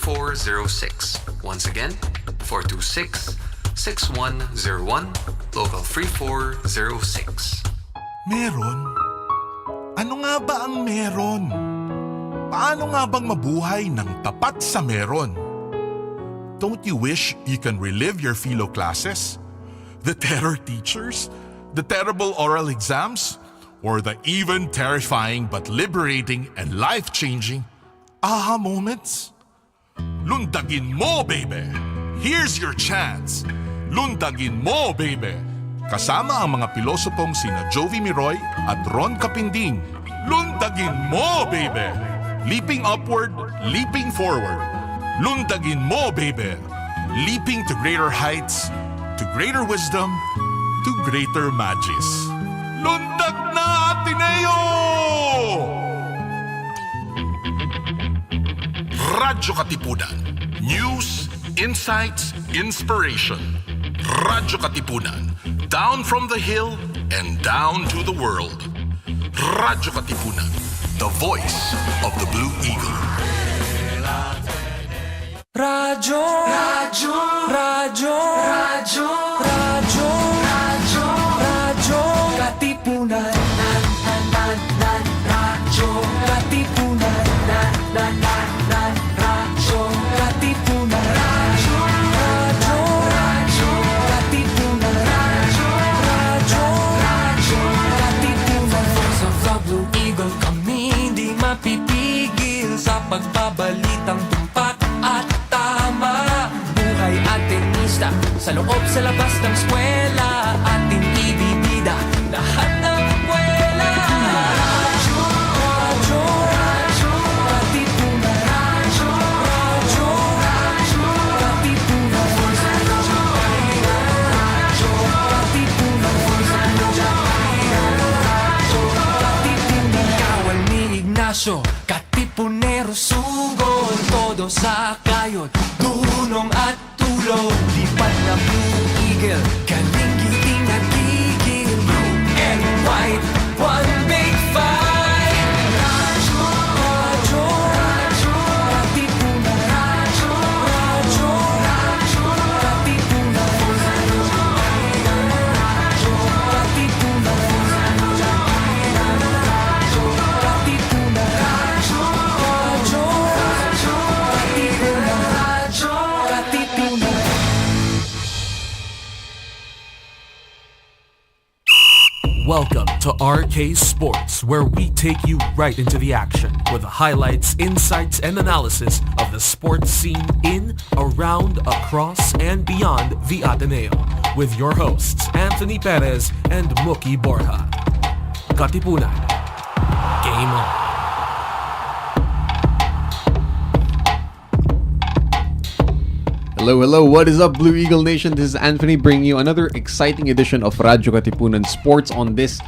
3406. Once again, 426-6101, local 3406. Meron? Ano nga ba ang meron? Paano nga bang mabuhay ng tapat sa meron? Don't you wish you can relive your philo classes? The terror teachers? The terrible oral exams? Or the even terrifying but liberating and life-changing aha moments? Lundagin mo, baby! Here's your chance! Lundagin mo, baby! Kasama ang mga pilosopong sina Jovi Miroy at Ron Capinding. Lundagin mo, baby! Leaping upward, leaping forward. Lundagin mo, baby! Leaping to greater heights, to greater wisdom, to greater magis. Lundag na, Ateneo! Radyo Katipunan. News, insights, inspiration. Radyo Katipunan. Down from the hill and down to the world. Radyo Katipunan. The voice of the Blue Eagle. Radyo, Radyo, Radyo, Radyo, Radyo, Radyo, Radyo Katipunan. Radyo Katipunan. Radyo Katipunan. Radyo, Radyo, Radyo Katipunan. Radyo, Radyo, Radyo Katipunan. Voice of the Blue Eagle, kami di mapipigil sa pagbabalitang tumpak at tama. Buhay at tenista, sa loob sa labas ng eskwela, ating ibibida lahat ng eskwela. Radyo, Radyo, Radyo Katipunan. Radyo, Radyo, Radyo Katipunan. Radyo Katipunan. Radyo Katipunan. Kawal ni Ignacio, Katipunero sugod, todo sa kayon, tunong at tulog. Lipat na Blue Eagle, kaning giting nagigil. Blue and white, one big fight. Radyo, Radyo, Radyo Katipunan. Radyo, Radyo, Radyo Katipunan. Radyo Katipunan. Radyo Katipunan. Radyo, Radyo, Radyo Katipunan. Radyo Katipunan. Welcome to RK Sports, where we take you right into the action with the highlights, insights, and analysis of the sports scene in, around, across, and beyond the Ateneo. With your hosts, Anthony Perez and Mookie Borja. Katipunan. Game on. Hello, what is up, Blue Eagle Nation? This is Anthony bringing you another exciting edition of Radyo Katipunan Sports on this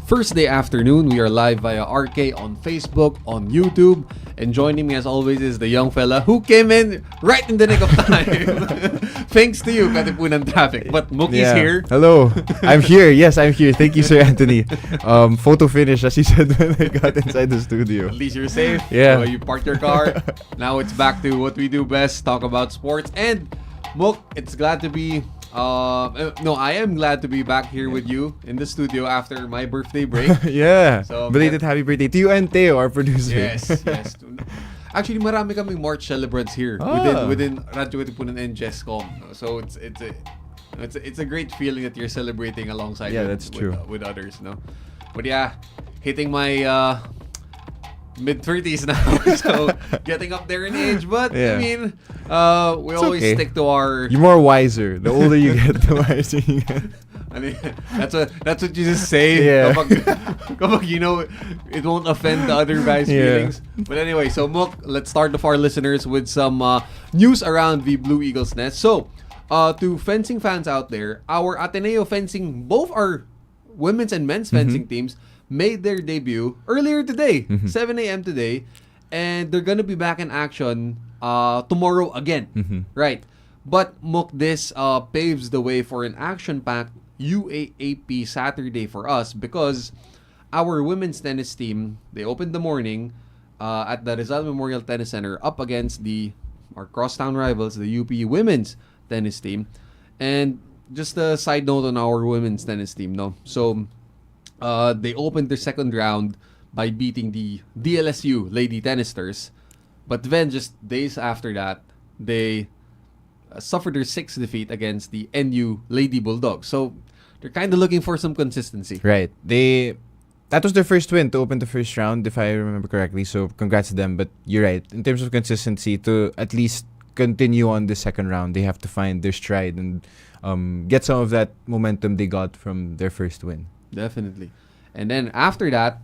Thursday afternoon. We are live via RK on Facebook, on YouTube, and joining me as always is the young fella who came in right in the nick of time. Thanks to you, Katipunan Traffic. But Mookie's here. Hello. I'm here. Yes, I'm here. Thank you, Sir Anthony. Photo finish, as he said when I got inside the studio. At least you're safe. Yeah. You parked your car. Now it's back to what we do best, talk about sports. And Mook, it's glad to be I am glad to be back here with you in the studio after my birthday break. Yeah. So, belated happy birthday to you and Theo, our producer. Yes. Actually, marami kaming March celebrants here within Radyo Katipunan and Jescom. So it's a great feeling that you're celebrating alongside with others, no? But yeah, hitting my mid-30s now, so getting up there in age. But I mean, we always stick to our. You're more wiser. The older you get, the wiser you get. I mean, that's what you just say. Yeah. Kapag you know it won't offend the other guys' feelings. But anyway, so Mook, let's start off our listeners with some news around the Blue Eagles nest. So, to fencing fans out there, our Ateneo fencing, both our women's and men's fencing teams, made their debut earlier today, 7 a.m. today, and they're gonna be back in action tomorrow again. Right. But Mook, this paves the way for an action-packed UAAP Saturday for us because our women's tennis team, they opened the morning at the Rizal Memorial Tennis Center up against the our crosstown rivals, the UP women's tennis team. And just a side note on our women's tennis team, no? So, they opened their second round by beating the DLSU Lady Tennisters. But then, just days after that, they suffered their sixth defeat against the NU Lady Bulldogs. So, they're kind of looking for some consistency. Right. That was their first win to open the first round, if I remember correctly. So, congrats to them. But you're right. In terms of consistency, to at least continue on the second round, they have to find their stride and get some of that momentum they got from their first win. Definitely. And then after that,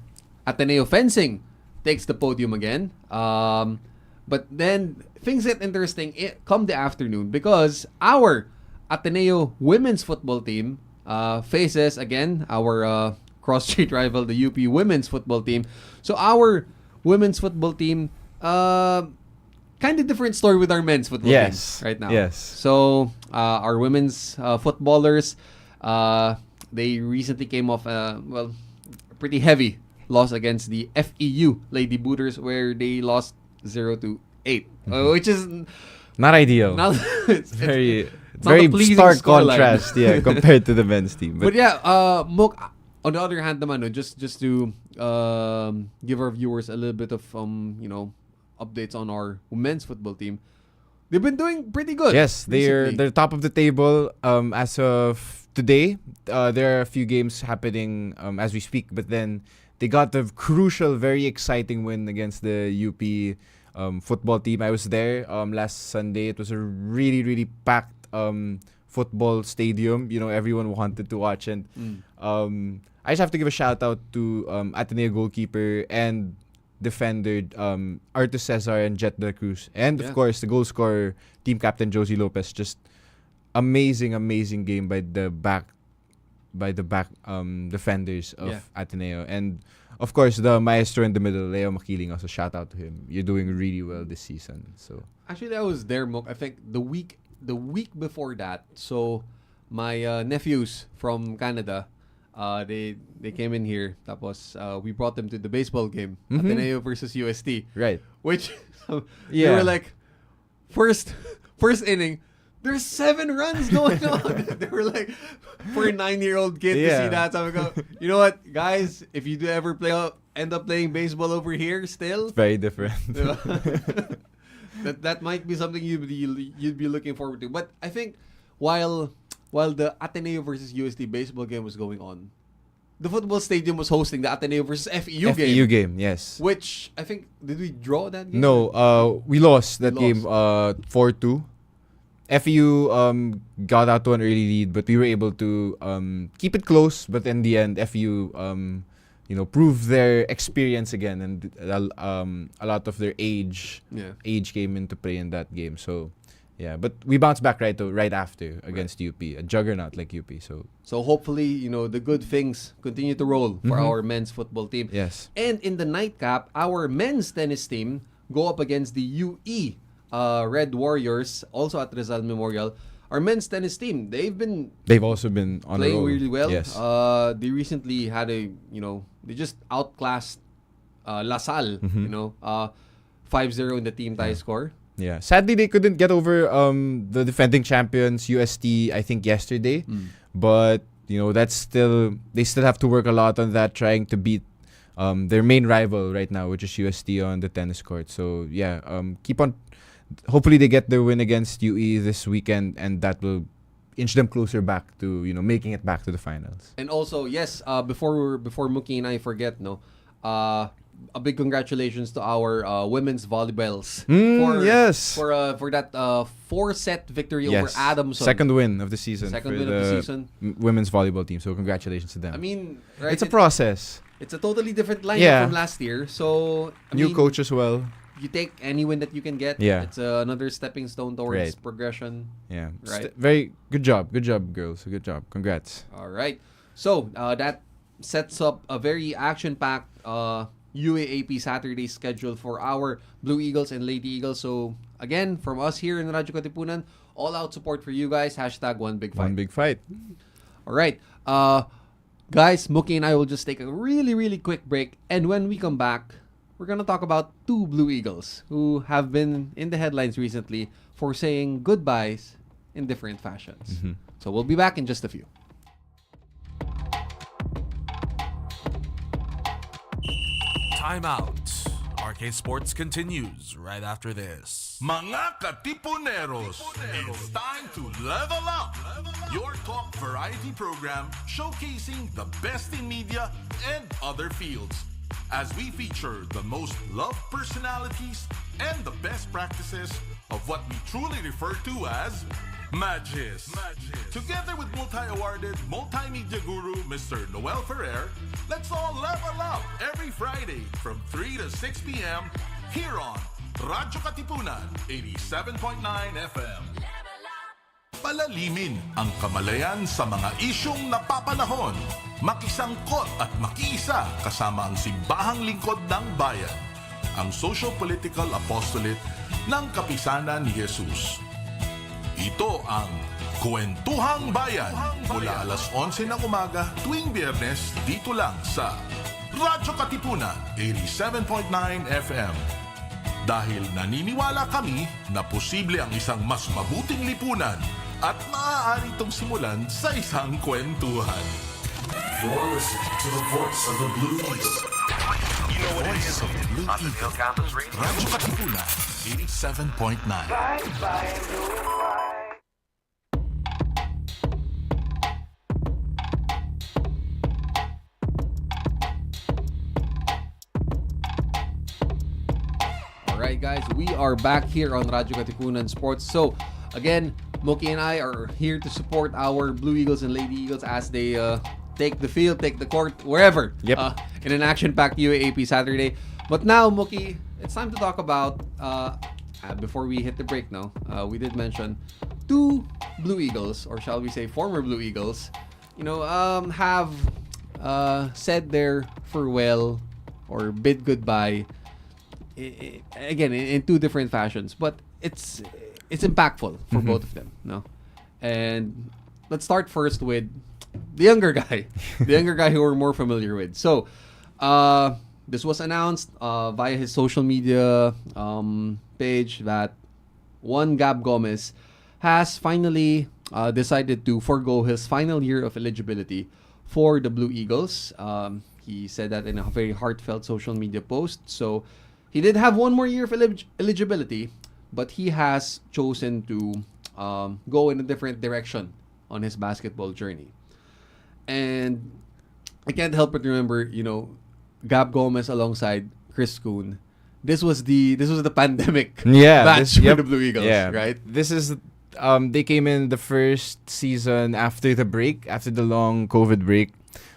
Ateneo Fencing takes the podium again. But then things get interesting come the afternoon because our Ateneo women's football team faces again our cross-street rival, the UP women's football team. So our women's football team, kind of different story with our men's football team right now. Yes. So our women's footballers, they recently came off a pretty heavy loss against the FEU Lady Booters, where they lost 0-8, which is not ideal. it's very not a pleasing stark scoreline. contrast, compared to the men's team. But yeah, Mook, on the other hand, naman, just to give our viewers a little bit of updates on our women's football team. They've been doing pretty good. Yes, they're recently. top of the table as of today. There are a few games happening as we speak, but then they got the crucial, very exciting win against the UP football team. I was there last Sunday. It was a really, really packed football stadium. Everyone wanted to watch, and I just have to give a shout out to Ateneo goalkeeper and defender Artus Cesar and Jet de la Cruz, and of course the goal scorer, team captain Josie Lopez. Just amazing game by the back defenders of Ateneo, and of course the maestro in the middle, Leo Makiling. Also shout out to him. You're doing really well this season. So actually, I was there, Mook. I think the week before that. So my nephews from Canada, they came in here. Tapos we brought them to the baseball game, Ateneo versus UST. right. Which they were like, first inning, there's 7 runs going on. They were like, for a 9-year-old kid to see that. So I go, you know what, guys, if you do ever end up playing baseball over here, still Very different. that might be something you'd be looking forward to. But I think while the Ateneo versus UST baseball game was going on, the football stadium was hosting the Ateneo versus FEU game. FEU game, yes. Which I think, did we draw that game? No, we lost that game 4-2. FEU got out to an early lead, but we were able to keep it close. But in the end, FEU proved their experience again, and a lot of their age came into play in that game. So yeah, but we bounced back right after against UP, a juggernaut like UP. So hopefully, the good things continue to roll for our men's football team. Yes. And in the nightcap, our men's tennis team go up against the UE Red Warriors, also at Rizal Memorial. Our men's tennis team, they've also been on playing a roll. really well. Yes. They recently had they just outclassed La Salle, 5-0 in the team tie score. Yeah. Sadly, they couldn't get over the defending champions UST, I think, yesterday. But they still have to work a lot on that, trying to beat their main rival right now, which is UST on the tennis court. So yeah, keep on. Hopefully they get their win against UE this weekend, and that will inch them closer back to making it back to the finals. And also, yes, before Mookie and I forget, a big congratulations to our women's volleyballs for that 4-set victory over Adamson. Second win of the season. Women's volleyball team. So congratulations to them. I mean, right, it's a process. It's a totally different lineup from last year. So new coach as well. You take any win that you can get. Yeah. It's another stepping stone towards progression. Yeah. Right. Very good job. Good job, girls. Good job. Congrats. All right. So that sets up a very action-packed UAAP Saturday schedule for our Blue Eagles and Lady Eagles. So again, from us here in Radyo Katipunan, all-out support for you guys. #1 Big Fight. One big fight. All right. Guys, Mookie and I will just take a really, really quick break. And when we come back, we're gonna talk about two Blue Eagles who have been in the headlines recently for saying goodbyes in different fashions. So we'll be back in just a few. Time out. RK Sports continues right after this. Mga Katipuneros, it's time to level up! Your talk variety program showcasing the best in media and other fields. As we feature the most loved personalities and the best practices of what we truly refer to as Magis. Together with multi-awarded multimedia guru Mr. Noel Ferrer, let's all level up every Friday from 3 to 6 p.m. here on Radyo Katipunan 87.9 FM. Palalimin ang kamalayan sa mga isyong napapanahon. Makisangkot at makiisa kasama ang simbahang lingkod ng bayan. Ang social-political apostolate ng Kapisanan ni Jesus. Ito ang Kwentuhang Bayan mula alas 11 ng umaga tuwing Biyernes dito lang sa Radyo Katipunan 87.9 FM. Dahil naniniwala kami na posible ang isang mas mabuting lipunan at maaari itong simulan sa isang kwentuhan. You're listening to the voice of the Blue Eagles. You know what it is. On the Hill Campus Radio. Radyo Katipunan 87.9. Alright guys, we are back here on Radyo Katipunan Sports. So, again, Mookie and I are here to support our Blue Eagles and Lady Eagles as they take the field, take the court, wherever. Yep. In an action-packed UAAP Saturday. But now, Mookie, it's time to talk about, before we hit the break now, we did mention two Blue Eagles, or shall we say former Blue Eagles, have said their farewell or bid goodbye again in two different fashions, but it's impactful for both of them, no? And let's start first with the younger guy, who we're more familiar with. So, this was announced via his social media page that one Gab Gomez has finally decided to forgo his final year of eligibility for the Blue Eagles. He said that in a very heartfelt social media post. So, he did have one more year of eligibility, but he has chosen to go in a different direction on his basketball journey. And I can't help but remember, Gab Gomez alongside Chris Kuhn. This was the pandemic match for the Blue Eagles, right? This is they came in the first season after the break, after the long COVID break.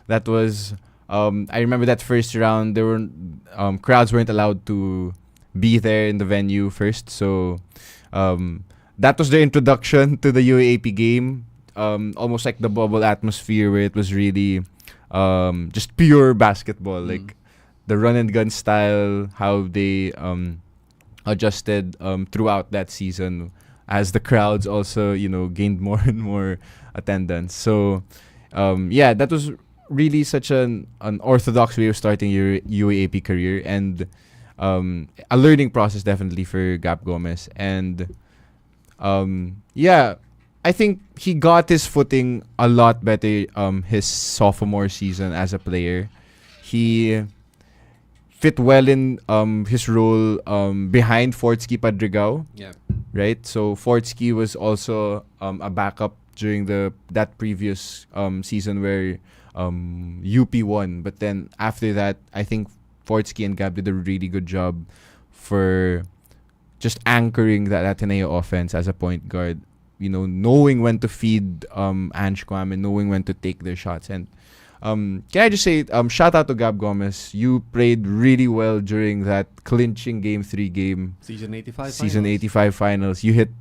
That was I remember that first round. There were crowds weren't allowed to be there in the venue first, so that was the introduction to the UAAP game. Almost like the bubble atmosphere where it was really just pure basketball, like the run and gun style, how they adjusted throughout that season as the crowds also gained more and more attendance. So that was really such an orthodox way of starting your UAAP career, and a learning process definitely for Gab Gomez. And I think he got his footing a lot better his sophomore season as a player. He fit well in his role behind Fortsky Padrigao. Yeah. Right? So Fortsky was also a backup during that previous season where UP won. But then after that, I think Fortsky and Gab did a really good job for just anchoring that Ateneo offense as a point guard. Knowing when to feed Ange Kwame, knowing when to take their shots. And can I just say, shout out to Gab Gomez. You played really well during that clinching Game 3 game. Season 85 finals. You hit,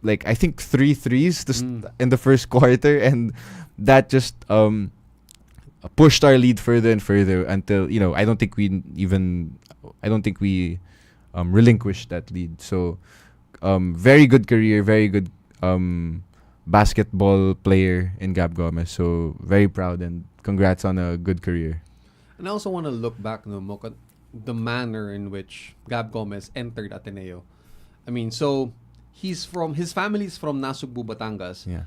I think 3 threes in the first quarter. And that just pushed our lead further and further until, I don't think we relinquished that lead. So, very good career, very good basketball player in Gab Gomez. So very proud and congrats on a good career. And I also want to look back, the manner in which Gab Gomez entered Ateneo. I mean, so his family's from Nasugbu, Batangas, Yeah.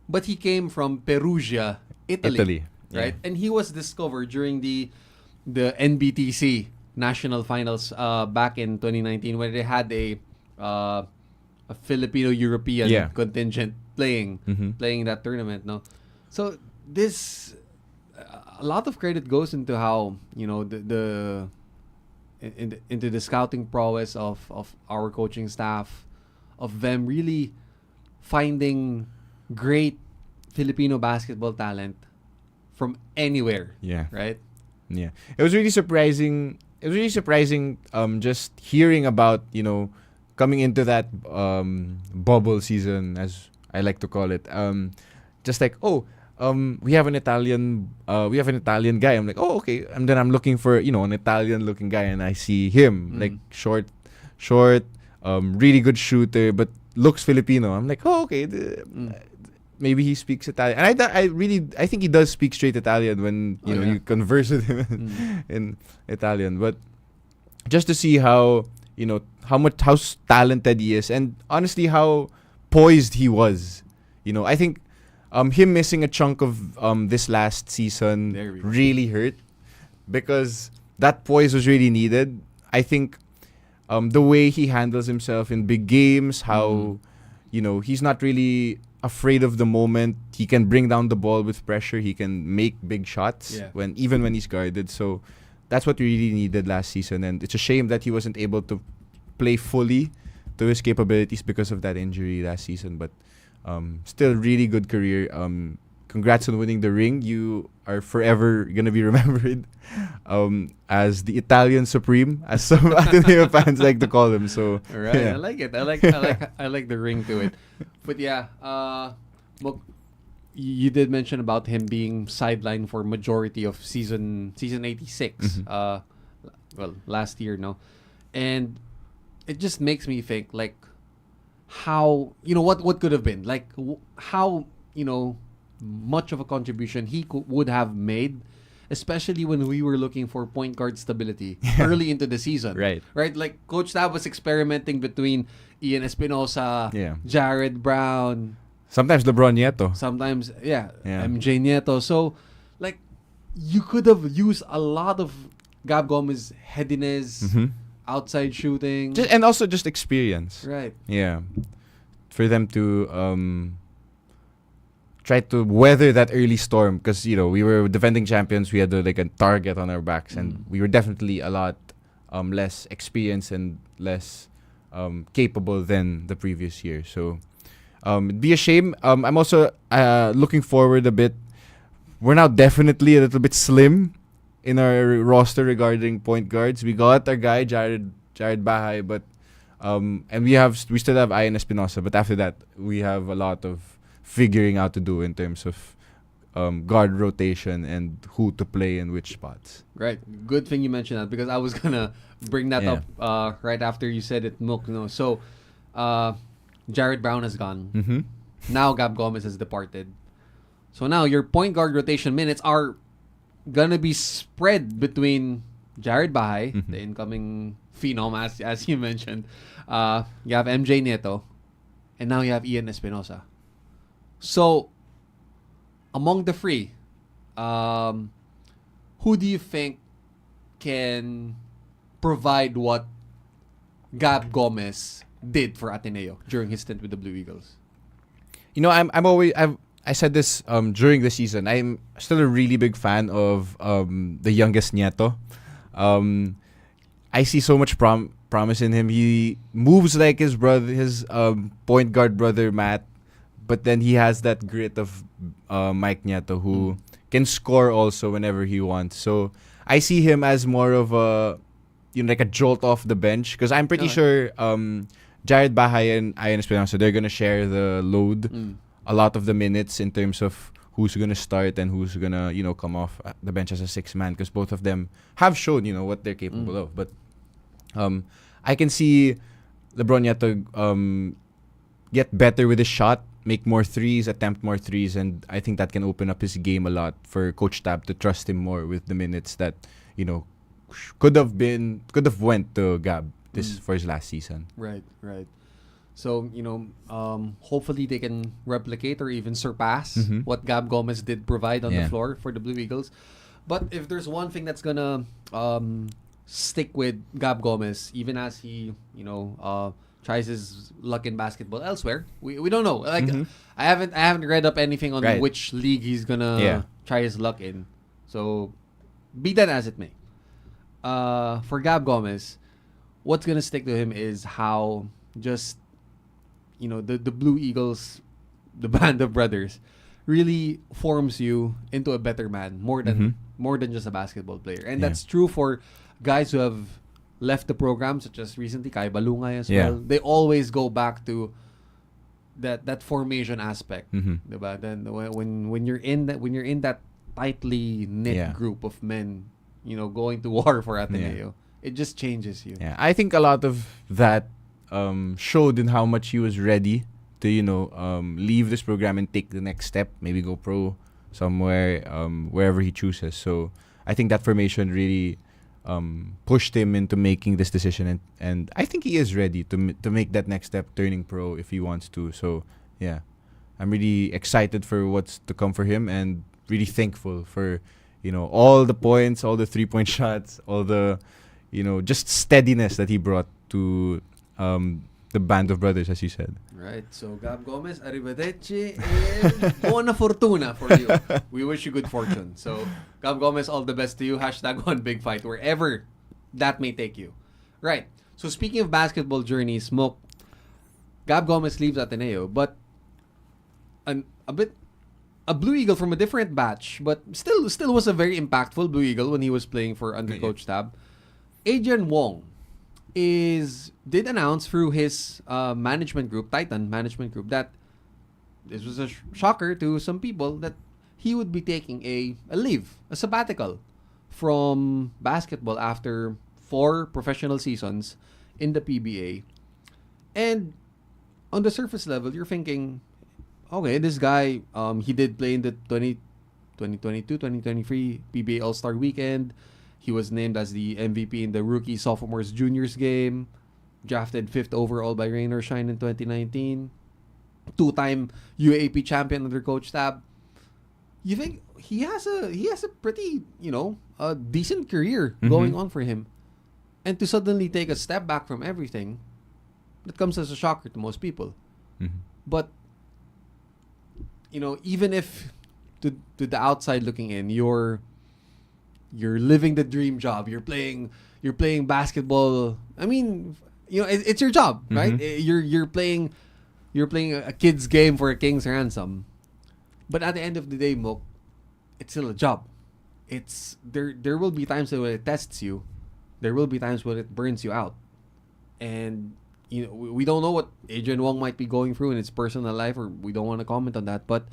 but he came from Perugia, Italy. Right? Yeah. And he was discovered during the NBTC national finals back in 2019 when they had a Filipino European Yeah. contingent playing that tournament. No, so this a lot of credit goes into how into the scouting prowess of our coaching staff, of them really finding great Filipino basketball talent from anywhere. Yeah. Right? Yeah. It was really surprising. Just hearing about, coming into that bubble season, as I like to call it. Just like, we have an Italian guy. I'm like, oh, okay. And then I'm looking for, an Italian looking guy, and I see him, like short, really good shooter, but looks Filipino. I'm like, oh, okay. Maybe he speaks Italian, and I think he does speak straight Italian when you converse with him in Italian. But just to see how how talented he is, and honestly how poised he was. I think him missing a chunk of this last season really hurt, because that poise was really needed. I think the way he handles himself in big games, how he's not really afraid of the moment. He can bring down the ball with pressure. He can make big shots even when he's guarded. So that's what we really needed last season, and it's a shame that he wasn't able to play fully to his capabilities because of that injury last season. But still, really good career. Congrats on winning the ring. You are forever gonna be remembered as the Italian Supreme, as some Ateneo fans like to call him. So, all right, yeah. I like it. I like the ring to it. But yeah, look, you did mention about him being sidelined for majority of season 86. Last year, no, and it just makes me think, like, how what could have been, like, how much of a contribution he would have made, especially when we were looking for point guard stability early into the season. Right. Like Coach Tab was experimenting between Ian Espinosa, Jared Brown, Sometimes LeBron Nieto. sometimes MJ Nieto. So, like, you could have used a lot of Gab Gomez headiness, outside shooting, And also just experience. right? Yeah. For them to try to weather that early storm, because we were defending champions. We had a target on our backs, and we were definitely a lot less experienced and less capable than the previous year. So it'd be a shame. I'm also looking forward a bit. We're now definitely a little bit slim in our roster regarding point guards. We got our guy Jared Bahay, but and we still have Ian Espinosa, but after that we have a lot of figuring out to do in terms of guard rotation and who to play in which spots. Right. Good thing you mentioned that, because I was gonna bring that up right after you said it, Mook. So Jared Brown has gone. Now Gab Gomez has departed. So now your point guard rotation minutes are gonna be spread between Jared Bahay, the incoming phenom, as you mentioned. You have MJ Nieto, and now you have Ian Espinosa. So, among the three, who do you think can provide what Gab Gomez did for Ateneo during his stint with the Blue Eagles? I said this during the season. I'm still a really big fan of the youngest Nieto. I see so much promise in him. He moves like his brother, his point guard brother Matt, but then he has that grit of Mike Nieto, who can score also whenever he wants. So I see him as more of a like a jolt off the bench, because I'm pretty sure Jared Bahay and Ian Espinosa, they're gonna share the load. A lot of the minutes in terms of who's going to start and who's going to, come off the bench as a sixth man, because both of them have shown, what they're capable of. But I can see LeBron Nieto get better with his shot, make more threes, attempt more threes, and I think that can open up his game a lot for Coach Tab to trust him more with the minutes that, could have went to Gab this for his last season. Right. So, hopefully they can replicate or even surpass what Gab Gomez did provide on the floor for the Blue Eagles. But if there's one thing that's gonna stick with Gab Gomez, even as he, tries his luck in basketball elsewhere, we don't know. Like I haven't read up anything on which league he's gonna try his luck in. So be that as it may. For Gab Gomez, what's gonna stick to him is how just the Blue Eagles, the band of brothers, really forms you into a better man more than just a basketball player. And that's true for guys who have left the program, such as recently Kai Balungay as well. They always go back to that formation aspect. Diba? Then when you're in that tightly knit group of men, going to war for Ateneo, it just changes you. Yeah, I think a lot of that showed in how much he was ready to leave this program and take the next step, maybe go pro somewhere, wherever he chooses. So I think that formation really pushed him into making this decision, and I think he is ready to make that next step, turning pro if he wants to. So yeah, I'm really excited for what's to come for him, and really thankful for all the points, all the 3-point shots, all the just steadiness that he brought to the band of brothers, as you said. Right. So Gab Gomez, arrivederci and buona fortuna for you. We wish you good fortune. So Gab Gomez, all the best to you. #1 big fight wherever that may take you. Right. So speaking of basketball journeys, Gab Gomez leaves Ateneo, but a Blue Eagle from a different batch, but still was a very impactful Blue Eagle when he was playing for under Coach Tab. Adrian Wong did announce through his management group, Titan Management Group, that this was a shocker to some people, that he would be taking a leave, a sabbatical from basketball after 4 professional seasons in the PBA. And on the surface level, you're thinking, okay, this guy, he did play in the 2022-2023 PBA All-Star Weekend. He was named as the MVP in the Rookie Sophomores Juniors game. Drafted 5th overall by Rain or Shine in 2019. 2-time UAAP champion under Coach Tab. You think he has a pretty, a decent career going on for him. And to suddenly take a step back from everything, that comes as a shocker to most people. But, even if to the outside looking in, you're living the dream job. You're playing basketball. I mean, it's your job, right? You're playing a kid's game for a king's ransom. But at the end of the day, Mook, it's still a job. It's there will be times when it tests you. There will be times when it burns you out. And we don't know what Adrian Wong might be going through in his personal life, or we don't want to comment on that, but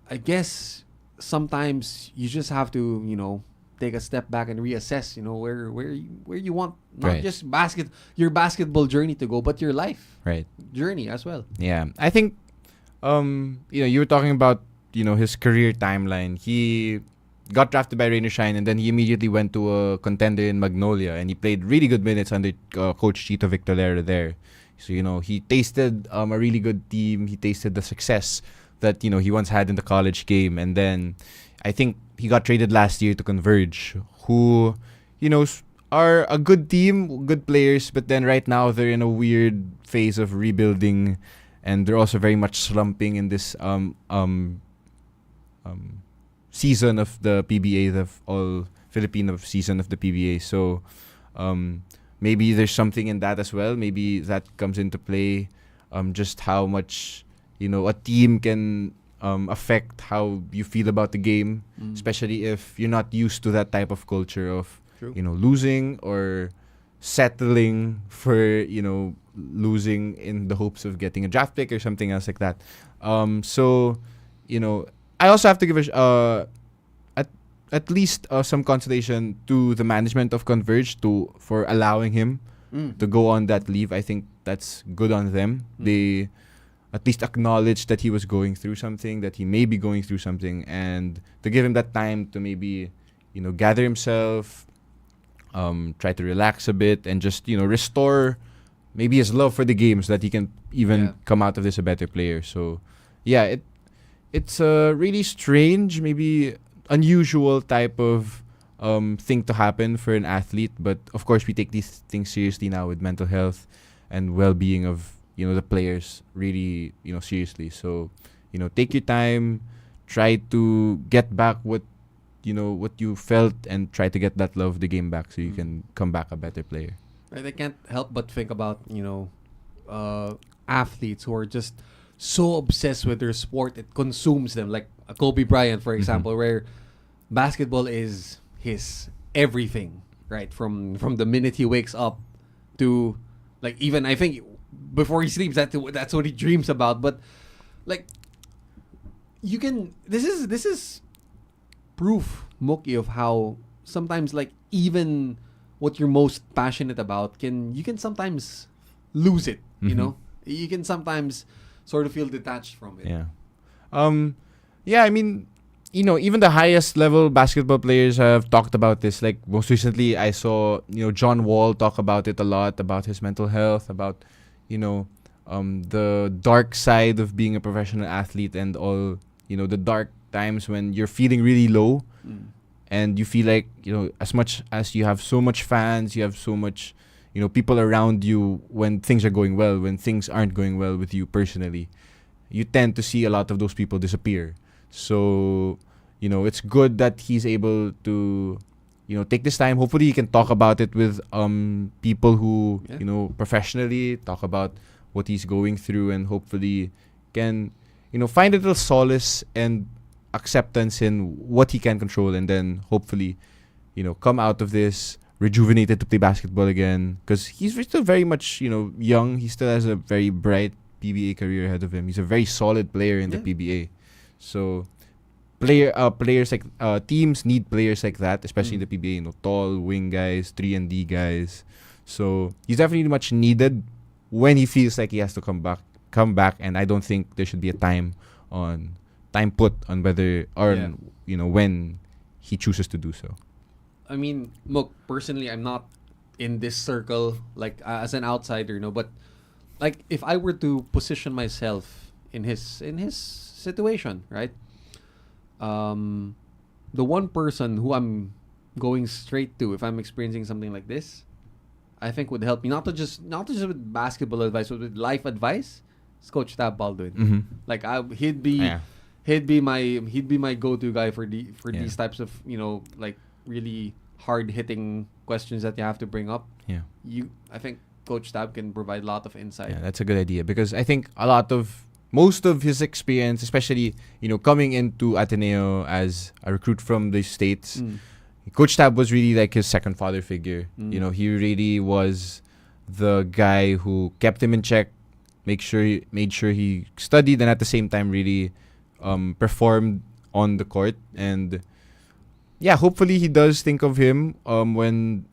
I guess sometimes you just have to, take a step back and reassess, where you want not just your basketball journey to go, but your life journey as well. Yeah, I think you were talking about his career timeline. He got drafted by Rain or Shine, and then he immediately went to a contender in Magnolia, and he played really good minutes under Coach Chito Victorera there. So he tasted a really good team. He tasted the success that he once had in the college game, and then I think he got traded last year to Converge, who are a good team, good players, but then right now they're in a weird phase of rebuilding, and they're also very much slumping in this season of the PBA, the all Filipino season of the PBA. So maybe there's something in that as well. Maybe that comes into play, just how much a team can affect how you feel about the game, especially if you're not used to that type of culture of losing or settling for losing in the hopes of getting a draft pick or something else like that. So I also have to give at least some consolation to the management of Converge for allowing him to go on that leave. I think that's good on them. They at least acknowledge that he was going through something, that he may be going through something, and to give him that time to maybe gather himself, try to relax a bit, and just restore maybe his love for the game so that he can even come out of this a better player. So yeah, it's a really strange, maybe unusual type of thing to happen for an athlete, but of course we take these things seriously now with mental health and well-being of the players really seriously. So take your time, try to get back what you felt, and try to get that love of the game back so you can come back a better player. Right, I can't help but think about athletes who are just so obsessed with their sport it consumes them, like Kobe Bryant, for example, where basketball is his everything, right? From the minute he wakes up to, like, even I think before he sleeps, that's what he dreams about. But like, you can this is proof, Mookie, of how sometimes, like, even what you're most passionate about you can sometimes lose it. You can sometimes sort of feel detached from it. Yeah, I mean, even the highest level basketball players have talked about this. Like, most recently, I saw, John Wall talk about it a lot, about his mental health, about, the dark side of being a professional athlete, and all, the dark times when you're feeling really low, and you feel like, as much as you have so much fans, you have so much, people around you when things are going well, when things aren't going well with you personally, you tend to see a lot of those people disappear. So, it's good that he's able to, take this time. Hopefully he can talk about it with people who, professionally talk about what he's going through, and hopefully can, find a little solace and acceptance in what he can control, and then hopefully, come out of this rejuvenated to play basketball again, because he's still very much, young. He still has a very bright PBA career ahead of him. He's a very solid player in the PBA. So players like teams need players like that, especially in the PBA, tall wing guys, 3-and-D guys. So he's definitely much needed when he feels like he has to come back, and I don't think there should be a time put on whether or when he chooses to do so. I mean, look, personally, I'm not in this circle, like, as an outsider, but like, if I were to position myself in his situation, right? The one person who I'm going straight to if I'm experiencing something like this, I think would help me not just with basketball advice, but with life advice. It's Coach Tab Baldwin. Like, he'd be my go-to guy for these types of like really hard-hitting questions that you have to bring up. I think Coach Tab can provide a lot of insight. Yeah, that's a good idea, because I think most of his experience, especially coming into Ateneo as a recruit from the States, Coach Tab was really like his second father figure. He really was the guy who kept him in check, made sure he studied, and at the same time really performed on the court. And yeah, hopefully he does think of him when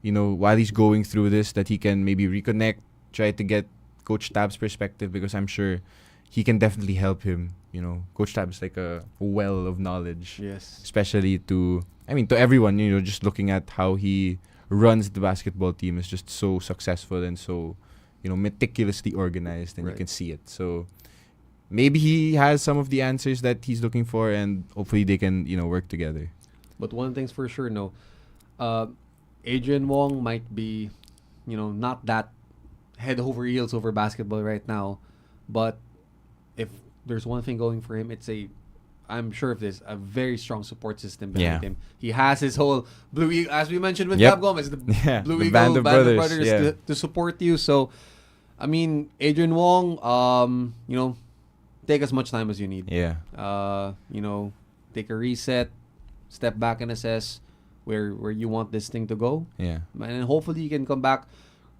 while he's going through this, that he can maybe reconnect, try to get Coach Tab's perspective, because I'm sure he can definitely help him. Coach Tab's like a well of knowledge. Yes. Especially to everyone, just looking at how he runs the basketball team is just so successful and so, meticulously organized, and you can see it. So maybe he has some of the answers that he's looking for, and hopefully they can, work together. But one thing's for sure, Adrian Wong might be, not that head over heels over basketball right now, but if there's one thing going for him, I'm sure of this, a very strong support system behind him. He has his whole Blue Eagle, as we mentioned with Gab Gomez, the Blue Eagle Band of Brothers to support you. So, I mean, Adrian Wong, take as much time as you need. Take a reset, step back and assess where you want this thing to go. And then hopefully you can come back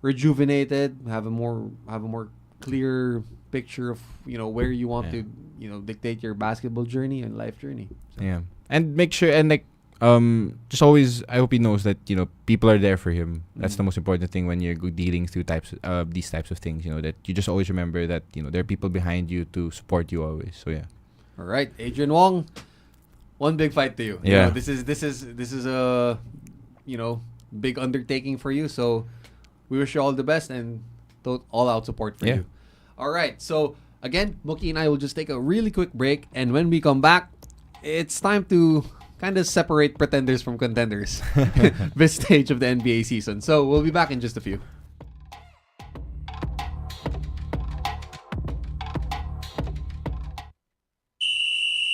rejuvenated, have a more clear picture of where you want to dictate your basketball journey and life journey. So. And make sure, and like just always, I hope he knows that people are there for him. That's the most important thing when you're dealing through these types of things. that you just always remember that there are people behind you to support you always. So all right, Adrian Wong, one big fight to you. This is a big undertaking for you. So we wish you all the best and all-out support for you. All right. So again, Mookie and I will just take a really quick break, and when we come back, it's time to kind of separate pretenders from contenders this stage of the NBA season. So we'll be back in just a few.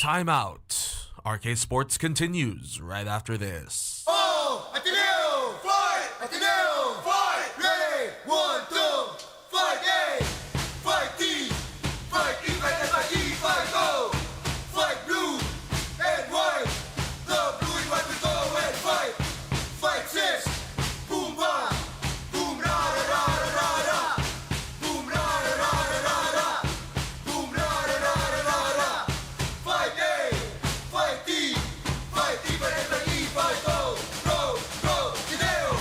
Time out. RK Sports continues right after this. Oh, Ateneo, fight! Ateneo, fight! Ready, 1, 2, fight! A, fight T, fight E, fight S, fight E, fight go! Fight blue and white, the blue and white will go and fight! Fight sis, boom ba, boom ra ra ra ra ra, boom ra ra ra ra ra, boom ra ra ra ra ra. Fight A, fight T, fight E, fight S, fight E, fight go! Go, go, Ateneo!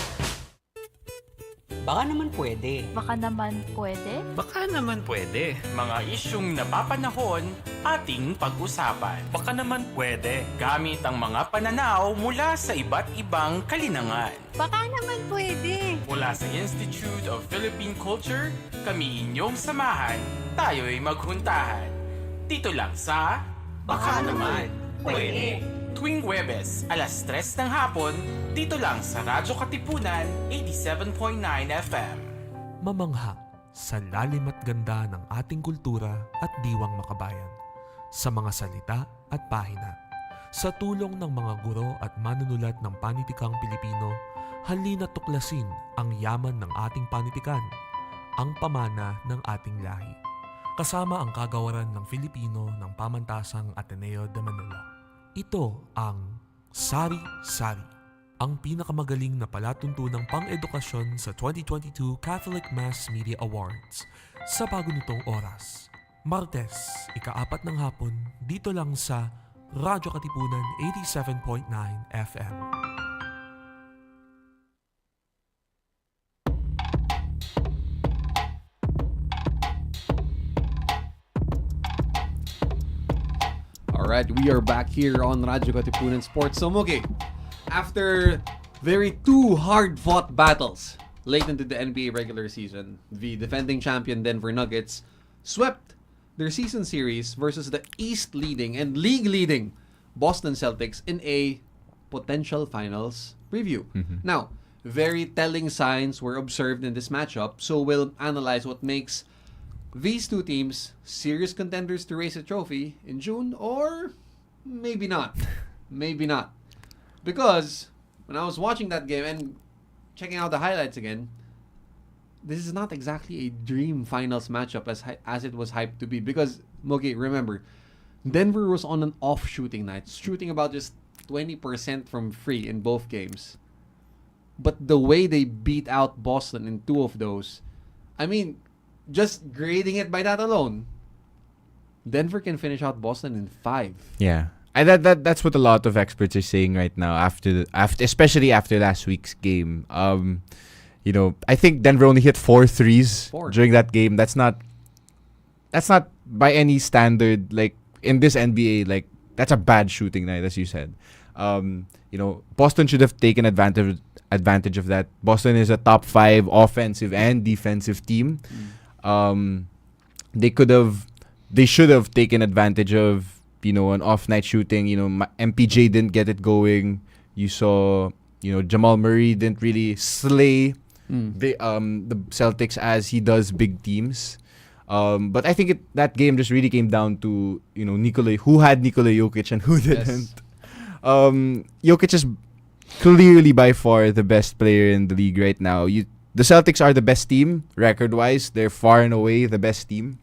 Baka naman pwede. Baka naman pwede. Baka naman pwede. Mga isyung napapanahon ating pag-usapan. Baka naman pwede. Gamit ang mga pananaw mula sa iba't ibang kalinangan. Baka naman pwede. Mula sa Institute of Philippine Culture, kami inyong samahan. Tayo'y maghuntahan. Dito lang sa Baka naman pwede. Tuwing Huwebes, alas 3 ng hapon, dito lang sa Radyo Katipunan, 87.9 FM. Mamangha sa lalim at ganda ng ating kultura at diwang makabayan, sa mga salita at pahina. Sa tulong ng mga guro at manunulat ng panitikang Pilipino, halina tuklasin ang yaman ng ating panitikan, ang pamana ng ating lahi. Kasama ang kagawaran ng Filipino ng Pamantasang Ateneo de Manila. Ito ang Sari-Sari, ang pinakamagaling na palatuntunang pang-edukasyon sa 2022 Catholic Mass Media Awards sa bago nitong oras. Martes, ika-4 ng hapon, dito lang sa Radyo Katipunan 87.9 FM. Alright, we are back here on Radyo Katipunan Sports. So, Mookie, after two hard-fought battles late into the NBA regular season, the defending champion Denver Nuggets swept their season series versus the East-leading and league-leading Boston Celtics in a potential finals preview. Now, very telling signs were observed in this matchup, so we'll analyze what makes these two teams serious contenders to raise a trophy in June, or maybe not. Maybe not. Because when I was watching that game and checking out the highlights again, this is not exactly a dream finals matchup as it was hyped to be. Because, Mookie, remember, Denver was on an off shooting night, shooting about just 20% from free in both games. But the way they beat out Boston in two of those, I mean, just grading it by that alone, Denver can finish out Boston in 5. Yeah. And that's what a lot of experts are saying right now after especially after last week's game. I think Denver only hit 4 threes during that game. That's not by any standard, like in this NBA, like that's a bad shooting night, as you said. Boston should have taken advantage of that. Boston is a top 5 offensive and defensive team. They should have taken advantage of an off night shooting. MPJ didn't get it going. You saw Jamal Murray didn't really slay the Celtics as he does big teams. But I think that game just really came down to who had Nikola Jokic and who didn't. Jokic is clearly by far the best player in the league right now. The Celtics are the best team record-wise. They're far and away the best team.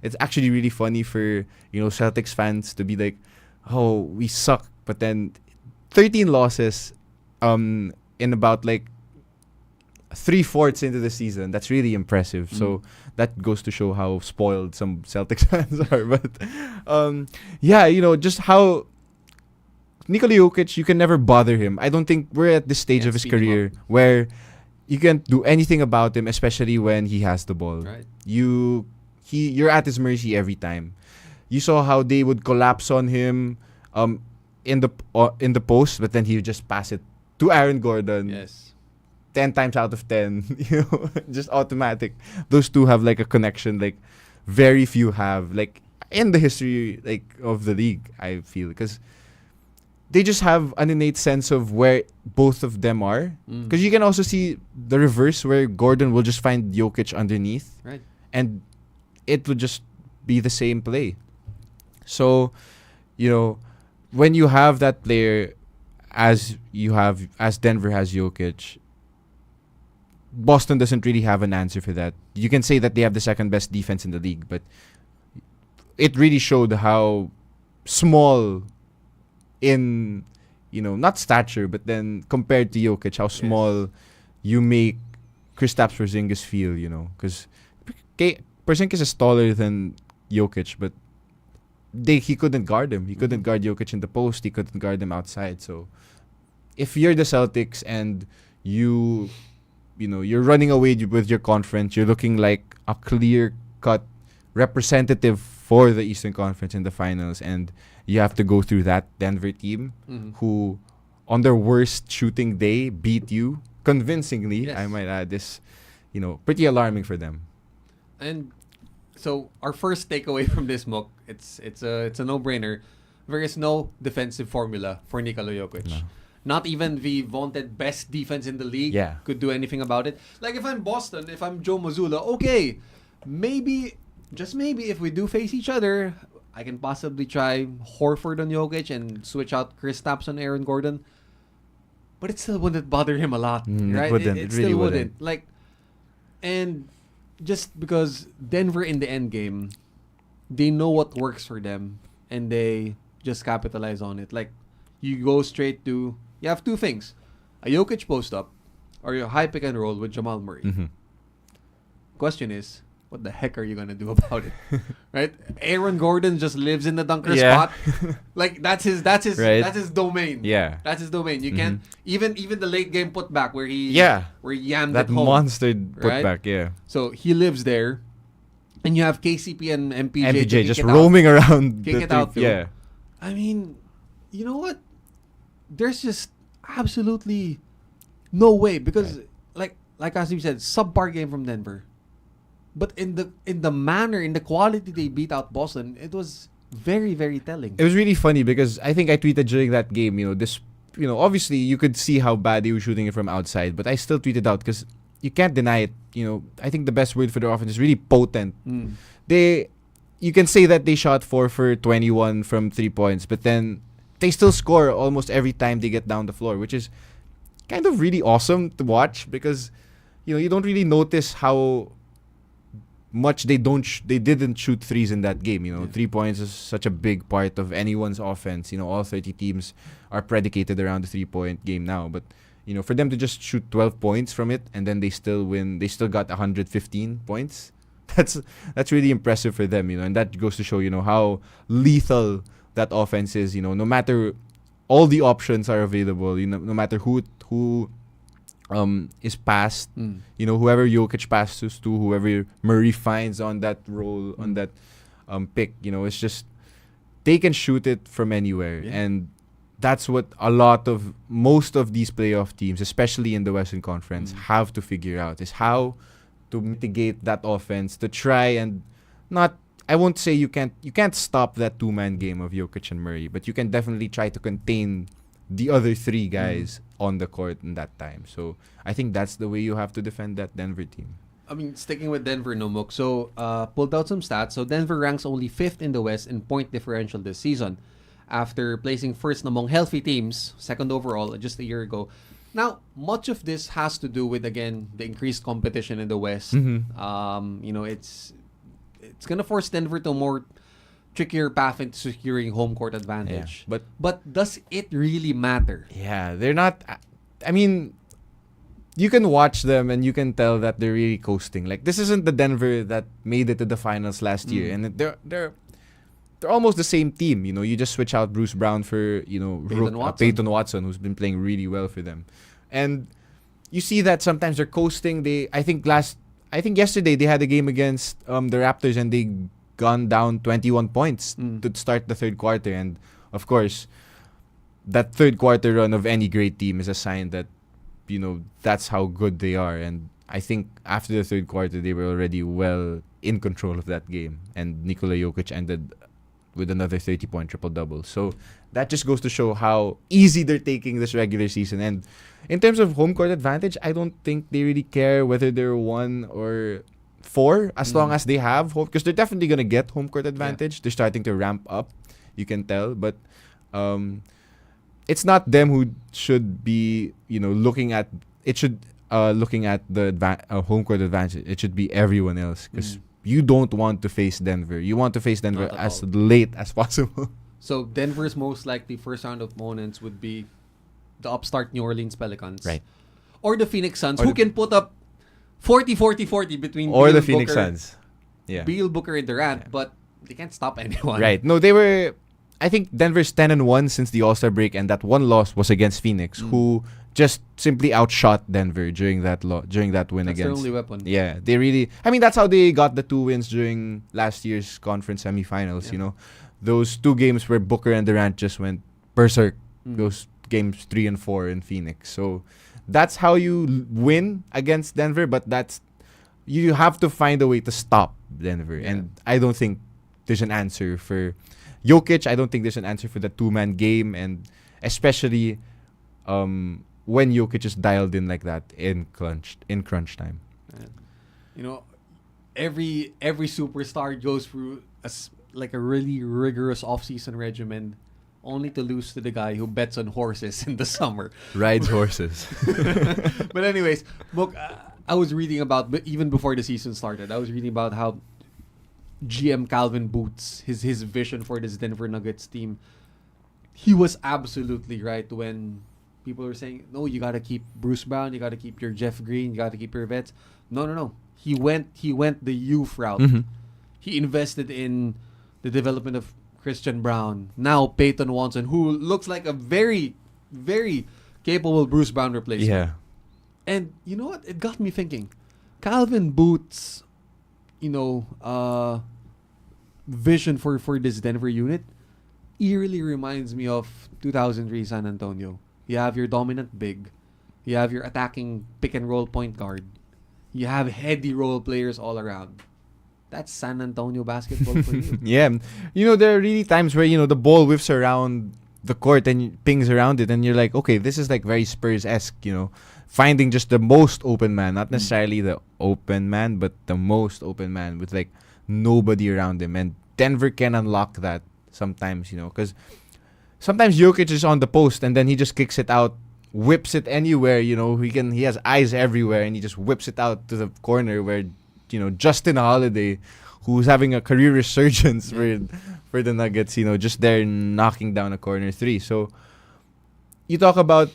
It's actually really funny for Celtics fans to be like, "Oh, we suck," but then 13 losses in about like 3/4 into the season. That's really impressive. So that goes to show how spoiled some Celtics fans are. But just how Nikola Jokic, you can never bother him. I don't think we're at this stage of his career where you can't do anything about him, especially when he has the ball. Right. You're at his mercy every time. You saw how they would collapse on him in the post, but then he would just pass it to Aaron Gordon. Yes. 10 times out of 10, just automatic. Those two have like a connection like very few have, like in the history like of the league, I feel, because they just have an innate sense of where both of them are. Because you can also see the reverse where Gordon will just find Jokic underneath. Right. And it would just be the same play. So, when you have that player as Denver has Jokic, Boston doesn't really have an answer for that. You can say that they have the second best defense in the league, but it really showed how small in, not stature, but then compared to Jokic, how small you make Kristaps Porzingis feel, because Porzingis is taller than Jokic, but he couldn't guard him. He couldn't guard Jokic in the post. He couldn't guard him outside. So if you're the Celtics and you're running away with your conference, you're looking like a clear-cut representative for the Eastern Conference in the finals, and you have to go through that Denver team who, on their worst shooting day, beat you convincingly. Yes. I might add this, pretty alarming for them. And so our first takeaway from this, Mook, it's a no-brainer. There is no defensive formula for Nikola Jokic. No. Not even the vaunted best defense in the league could do anything about it. Like if I'm Boston, if I'm Joe Mazzulla, okay, maybe, just maybe, if we do face each other, I can possibly try Horford on Jokic and switch out Kristaps on Aaron Gordon. But it still wouldn't bother him a lot, right? It wouldn't. It It really still wouldn't. Like, and just because Denver in the end game, they know what works for them and they just capitalize on it. Like, you go straight to, you have two things: a Jokic post up or your high pick and roll with Jamal Murray. Mm-hmm. Question is, what the heck are you gonna do about it? Right? Aaron Gordon just lives in the dunker Yeah. spot. Like that's his Right. that's his domain. Yeah. That's his domain. You can't even the late game putback where he yammed That it home. monster right? putback, yeah. So he lives there, and you have KCP and MPJ, to MPJ kick just it out. roaming around. Kick the it out three- too. Yeah. I mean, you know what? There's just absolutely no way because, like as you said, subpar game from Denver. But in the manner, in the quality they beat out Boston, it was very, very telling. It was really funny because I think I tweeted during that game, obviously you could see how bad they were shooting it from outside, but I still tweeted out because you can't deny it. I think the best word for their offense is really potent. You can say that they shot 4 for 21 from 3 points, but then they still score almost every time they get down the floor, which is kind of really awesome to watch because, you don't really notice how much they didn't shoot threes in that game. 3 points is such a big part of anyone's offense. All 30 teams are predicated around the 3-point game now. But, for them to just shoot 12 points from it and then they still win, they still got 115 points. That's really impressive for them, and that goes to show, how lethal that offense is. No matter all the options are available, no matter who is passed, whoever Jokic passes to, whoever Murray finds on that roll, on that pick, it's just they can shoot it from anywhere. And that's what most of these playoff teams, especially in the Western Conference, have to figure out, is how to mitigate that offense, to try and not, I won't say you can't stop that two-man game of Jokic and Murray, but you can definitely try to contain the other three guys on the court in that time. So I think that's the way you have to defend that Denver team. I mean, sticking with Denver, Nomok. So, pulled out some stats. So, Denver ranks only 5th in the West in point differential this season, after placing first among healthy teams, second overall, just a year ago. Now, much of this has to do with, again, the increased competition in the West. It's gonna force Denver to a more trickier path into securing home court advantage. Yeah, but does it really matter? Yeah, they're not. I mean, you can watch them and you can tell that they're really coasting. Like, this isn't the Denver that made it to the finals last year, and they're almost the same team. You just switch out Bruce Brown for Peyton Watson, who's been playing really well for them, and you see that sometimes they're coasting. I think yesterday they had a game against the Raptors and they gone down 21 points to start the third quarter, and of course that third quarter run of any great team is a sign that that's how good they are. And I think after the third quarter, they were already well in control of that game. And Nikola Jokic ended with another 30-point triple-double. So that just goes to show how easy they're taking this regular season. And in terms of home court advantage, I don't think they really care whether they're 1 or 4 as long as they have home, because they're definitely going to get home court advantage. They're starting to ramp up, you can tell. But it's not them who should be, looking at the home court advantage. It should be everyone else, because you don't want to face Denver. You want to face Denver as late as possible. So Denver's most likely first round opponents would be the upstart New Orleans Pelicans. Right. Or the Phoenix Suns, who can put up 40-40-40 between or Beal, the Phoenix Booker, Suns. Yeah. Beal, Booker, and Durant, but they can't stop anyone. Right. No, I think Denver's 10-1 since the All-Star break, and that one loss was against Phoenix, who just simply outshot Denver during that win That's against. their only weapon. Yeah, they really. I mean, that's how they got the 2 wins during last year's conference semifinals. Those 2 games where Booker and Durant just went berserk. Those games 3 and 4 in Phoenix. So that's how you win against Denver. But you have to find a way to stop Denver, and I don't think there's an answer for Jokic. I don't think there's an answer for the 2-man game, and especially when Jokic is dialed in like that in crunch time. Every superstar goes through a really rigorous off-season regimen, only to lose to the guy who bets on horses in the summer. Rides horses. But anyways, look, I was reading about, even before the season started, I was reading about how GM Calvin Boots, his vision for this Denver Nuggets team, he was absolutely right when people were saying, no, you got to keep Bruce Brown, you got to keep your Jeff Green, you got to keep your vets. No. He went the youth route. He invested in the development of Christian Brown, now Peyton Watson, who looks like a very, very capable Bruce Brown replacement. Yeah. And you know what? It got me thinking. Calvin Boots, vision for this Denver unit eerily reminds me of 2003 San Antonio. You have your dominant big. You have your attacking pick and roll point guard. You have heady role players all around. That's San Antonio basketball for you. Yeah. There are really times where, the ball whiffs around the court and pings around it, and you're like, okay, this is like very Spurs-esque, finding just the most open man, not necessarily the open man, but the most open man with like nobody around him. And Denver can unlock that sometimes, because sometimes Jokic is on the post and then he just kicks it out, whips it anywhere, he has eyes everywhere, and he just whips it out to the corner where, Justin Holiday, who's having a career resurgence for the Nuggets, just there knocking down a corner 3. So you talk about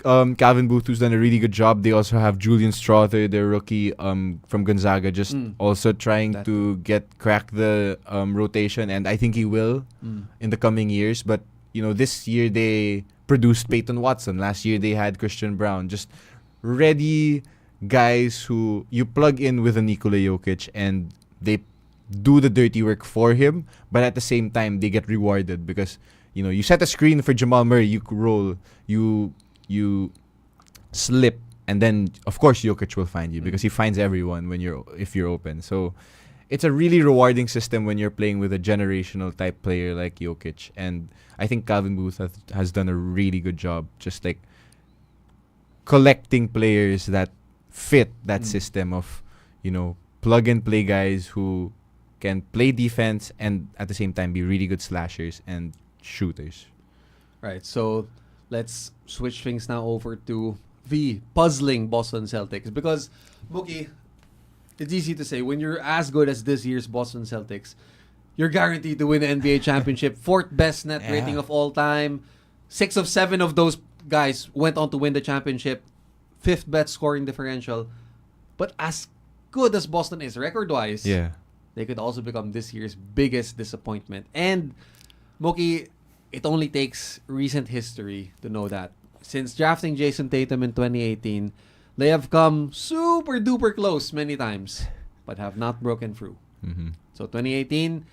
Calvin Booth, who's done a really good job. They also have Julian Strother, their rookie from Gonzaga, just also trying to crack the rotation, and I think he will in the coming years. But this year they produced Peyton Watson. Last year they had Christian Brown. Just ready guys who you plug in with a Nikola Jokic, and they do the dirty work for him, but at the same time they get rewarded because you set a screen for Jamal Murray, you roll, you slip, and then of course Jokic will find you because he finds everyone if you're open. So it's a really rewarding system when you're playing with a generational type player like Jokic, and I think Calvin Booth has done a really good job just like collecting players that fit that system of plug and play guys who can play defense and at the same time be really good slashers and shooters. Right, so let's switch things now over to the puzzling Boston Celtics, because Mookie, it's easy to say when you're as good as this year's Boston Celtics, you're guaranteed to win the NBA championship. 4th best net rating of all time. 6 of 7 of those guys went on to win the championship. 5th best scoring differential. But as good as Boston is record-wise, they could also become this year's biggest disappointment. And Mookie, it only takes recent history to know that. Since drafting Jason Tatum in 2018, they have come super duper close many times, but have not broken through. So 2018,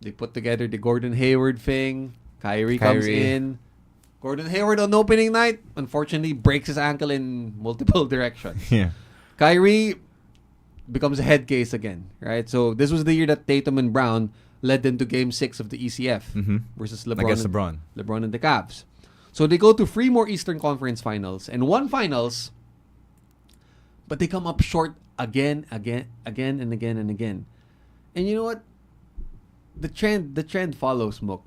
they put together the Gordon Hayward thing. Kyrie comes in. Of Gordon Hayward on opening night, unfortunately, breaks his ankle in multiple directions. Yeah. Kyrie becomes a head case again, right? So this was the year that Tatum and Brown led them to Game 6 of the ECF versus LeBron. Against LeBron. LeBron and the Cavs. So they go to 3 more Eastern Conference Finals and 1 Finals, but they come up short again and again. And you know what? The trend follows, Mook.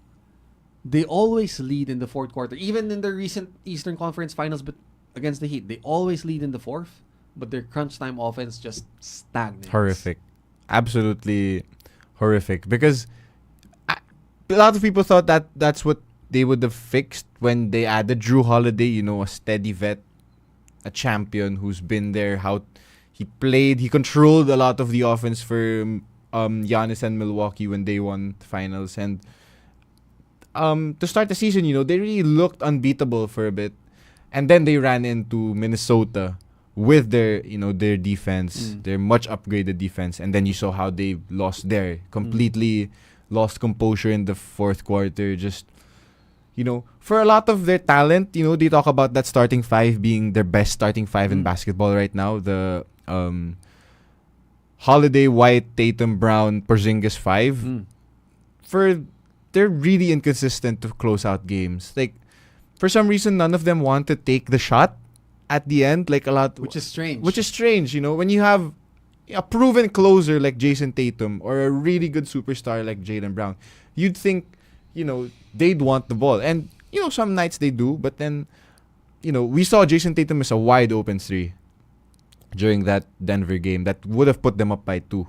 They always lead in the fourth quarter. Even in their recent Eastern Conference Finals but against the Heat, they always lead in the fourth, but their crunch time offense just stagnates. Horrific. Absolutely horrific. Because a lot of people thought that that's what they would have fixed when they added Drew Holiday, you know, a steady vet, a champion who's been there, how he played, he controlled a lot of the offense for Giannis and Milwaukee when they won the finals. And to start the season, you know, they really looked unbeatable for a bit. And then they ran into Minnesota with their, you know, their defense, their much upgraded defense. And then you saw how they lost there, completely lost composure in the fourth quarter. Just, you know, for a lot of their talent, you know, they talk about that starting 5 being their best starting 5 in basketball right now. The Holiday, White, Tatum, Brown, Porzingis 5. They're really inconsistent to close out games. Like, for some reason, none of them want to take the shot at the end. Like, a lot, Which is strange. Which is strange, you know, when you have a proven closer like Jason Tatum or a really good superstar like Jaylen Brown, you'd think, you know, they'd want the ball. And, you know, some nights they do, but then, you know, we saw Jason Tatum miss a wide open 3 during that Denver game that would have put them up by 2,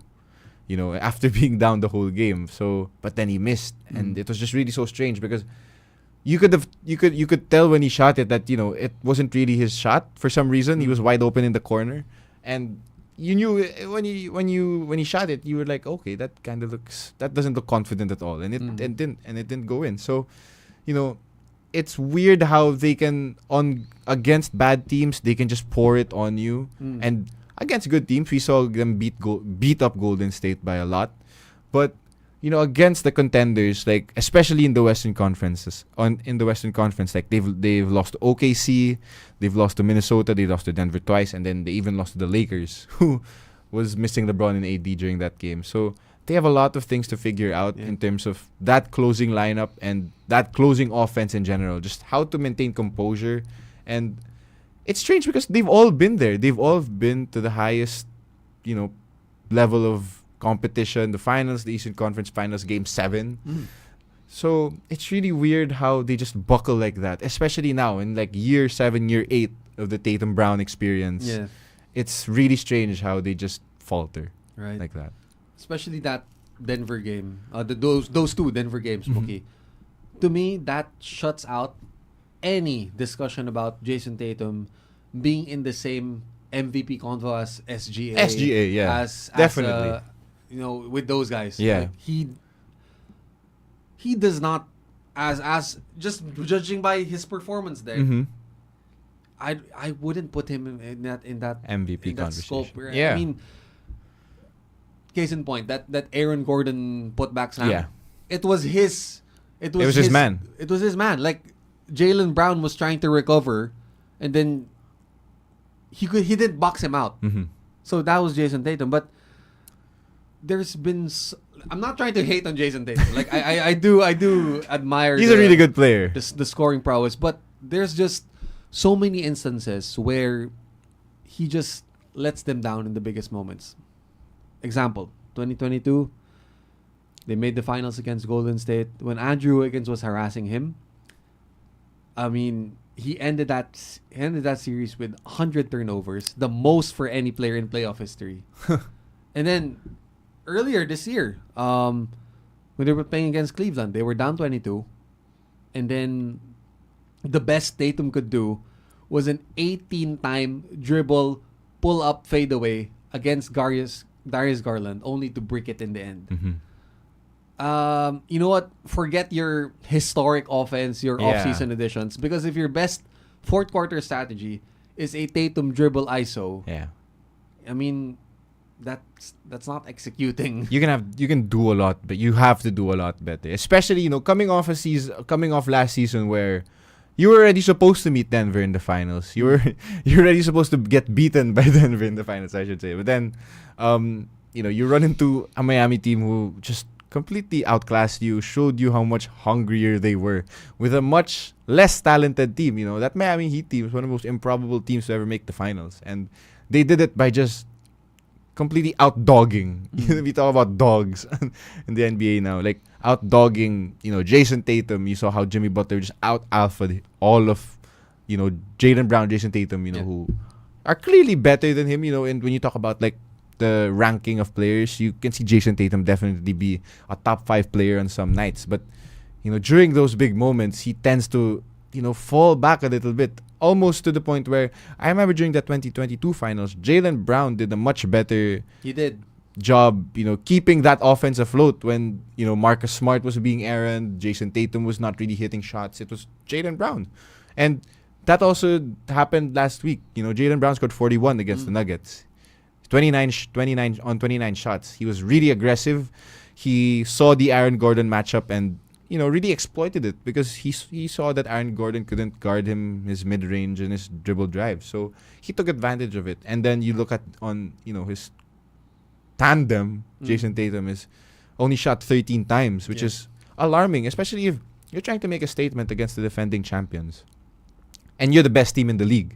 you know, after being down the whole game. So, but then he missed, and it was just really so strange because you could tell when he shot it that, you know, it wasn't really his shot for some reason. He was wide open in the corner, and you knew when he shot it, you were like, okay, that doesn't look confident at all, and it didn't go in. So, you know, it's weird how they can, against bad teams, they can just pour it on you, and against good teams, we saw them beat up Golden State by a lot, but, you know, against the contenders, like especially in the Western Conference, like they've lost to OKC, they've lost to Minnesota, they lost to Denver twice, and then they even lost to the Lakers, who was missing LeBron and AD during that game. So they have a lot of things to figure out in terms of that closing lineup and that closing offense in general, just how to maintain composure. And it's strange because they've all been there. They've all been to the highest, you know, level of competition, the finals, the Eastern Conference Finals, Game 7. So it's really weird how they just buckle like that, especially now in like year 7, year 8 of the Tatum Brown experience. Yeah. It's really strange how they just falter like that. Especially that Denver game. Those 2 Denver games, Mookie. To me, that shuts out any discussion about Jason Tatum being in the same MVP convo as SGA. SGA, yeah. Definitely. You know, with those guys. Yeah. Like, he does not, as just judging by his performance there, I wouldn't put him in that MVP in that conversation. scope. Yeah. I mean, case in point, that Aaron Gordon putback slam. Yeah. It was his man. It was his man. Like, Jaylen Brown was trying to recover, and then he didn't box him out. So that was Jason Tatum. But there's been I'm not trying to hate on Jason Tatum. Like, I do admire. He's a really good player. The scoring prowess, but there's just so many instances where he just lets them down in the biggest moments. Example, 2022, they made the finals against Golden State when Andrew Wiggins was harassing him. I mean, he ended that series with 100 turnovers, the most for any player in playoff history. And then earlier this year, when they were playing against Cleveland, they were down 22, and then the best Tatum could do was an 18-time dribble, pull up, fade away against Darius Garland, only to brick it in the end. You know what? Forget your historic offense, your off-season additions, because if your best fourth quarter strategy is a Tatum dribble ISO, I mean, that's not executing. You can do a lot, but you have to do a lot better. Especially, you know, coming off last season where you were already supposed to meet Denver in the finals. You're already supposed to get beaten by Denver in the finals, I should say. But then, you run into a Miami team who just completely outclassed you, showed you how much hungrier they were with a much less talented team. That Miami Heat team is one of the most improbable teams to ever make the finals, and they did it by just completely out-dogging. We talk about dogs in the NBA now, like out-dogging. Jason Tatum. You saw how Jimmy Butler just out-alphaed all of, Jaylen Brown, Jason Tatum. Who are clearly better than him. And when you talk about like the ranking of players, you can see Jason Tatum definitely be a top 5 player on some nights. But, during those big moments, he tends to, fall back a little bit. Almost to the point where I remember during the 2022 finals, Jaylen Brown did a much better job, keeping that offense afloat when, Marcus Smart was being errand, Jason Tatum was not really hitting shots. It was Jaylen Brown. And that also happened last week. Jaylen Brown scored 41 against the Nuggets. 29 shots. He was really aggressive. He saw the Aaron Gordon matchup and, really exploited it because he saw that Aaron Gordon couldn't guard him, his mid-range and his dribble drive. So he took advantage of it. And then you look at his tandem, Jason Tatum is only shot 13 times, which is alarming, especially if you're trying to make a statement against the defending champions. And you're the best team in the league.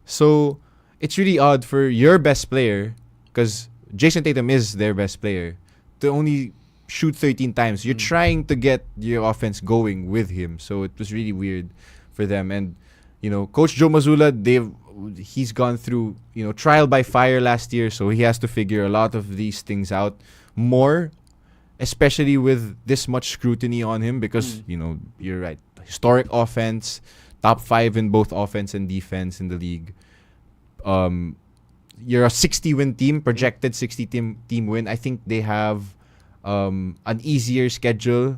So it's really odd for your best player, because Jason Tatum is their best player, to only shoot 13 times. You're trying to get your offense going with him. So it was really weird for them. And, Coach Joe Mazzulla, he's gone through, trial by fire last year. So he has to figure a lot of these things out more, especially with this much scrutiny on him because, you're right. Historic offense, top 5 in both offense and defense in the league. You're a 60-win team, projected 60-team win. I think they have an easier schedule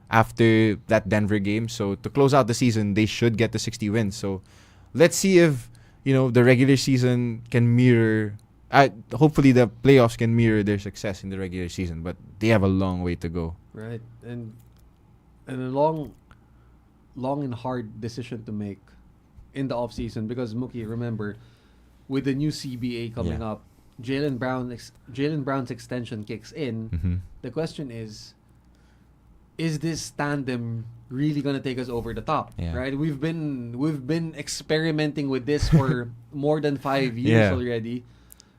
after that Denver game. So to close out the season, they should get the 60 wins. So let's see if, the regular season can mirror... hopefully the playoffs can mirror their success in the regular season. But they have a long way to go. Right. And a long and hard decision to make in the offseason because, Mookie, remember... with the new CBA coming up, Jaylen Brown's extension kicks in. Mm-hmm. The question is this tandem really gonna take us over the top? Yeah. Right? We've been experimenting with this for more than 5 years already.